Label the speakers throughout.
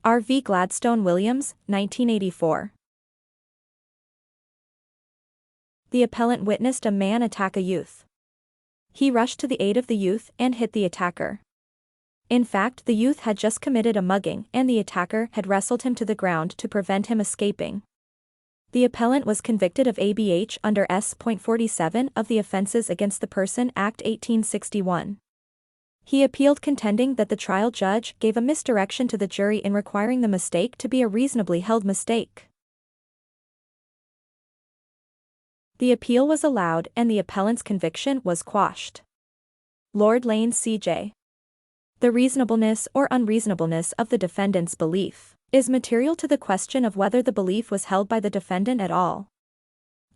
Speaker 1: R.V. Gladstone Williams, 1984. The appellant witnessed a man attack a youth. He rushed to the aid of the youth and hit the attacker. In fact, the youth had just committed a mugging and the attacker had wrestled him to the ground to prevent him escaping. The appellant was convicted of ABH under S.47 of the Offences Against the Person Act 1861. He appealed, contending that the trial judge gave a misdirection to the jury in requiring the mistake to be a reasonably held mistake. The appeal was allowed and the appellant's conviction was quashed. Lord Lane C.J. The reasonableness or unreasonableness of the defendant's belief is material to the question of whether the belief was held by the defendant at all.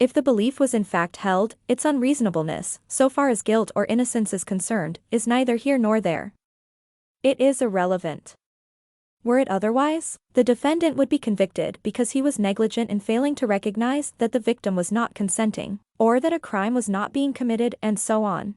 Speaker 1: If the belief was in fact held, its unreasonableness, so far as guilt or innocence is concerned, is neither here nor there. It is irrelevant. Were it otherwise, the defendant would be convicted because he was negligent in failing to recognize that the victim was not consenting, or that a crime was not being committed, and so on.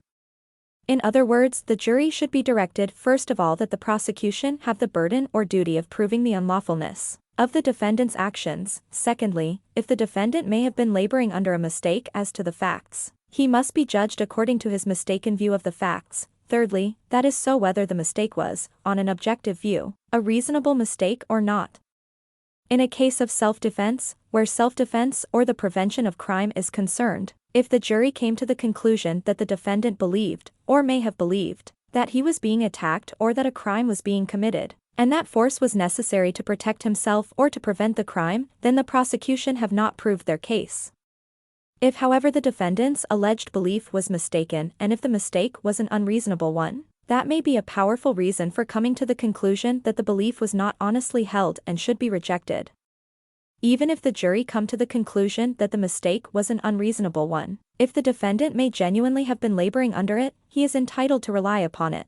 Speaker 1: In other words, the jury should be directed first of all that the prosecution have the burden or duty of proving the unlawfulness of the defendant's actions. Secondly, if the defendant may have been laboring under a mistake as to the facts, he must be judged according to his mistaken view of the facts. Thirdly, that is so whether the mistake was, on an objective view, a reasonable mistake or not. In a case of self-defense, where self-defense or the prevention of crime is concerned, if the jury came to the conclusion that the defendant believed, or may have believed, that he was being attacked or that a crime was being committed, and that force was necessary to protect himself or to prevent the crime, then the prosecution have not proved their case. If however the defendant's alleged belief was mistaken and if the mistake was an unreasonable one, that may be a powerful reason for coming to the conclusion that the belief was not honestly held and should be rejected. Even if the jury come to the conclusion that the mistake was an unreasonable one, if the defendant may genuinely have been laboring under it, he is entitled to rely upon it.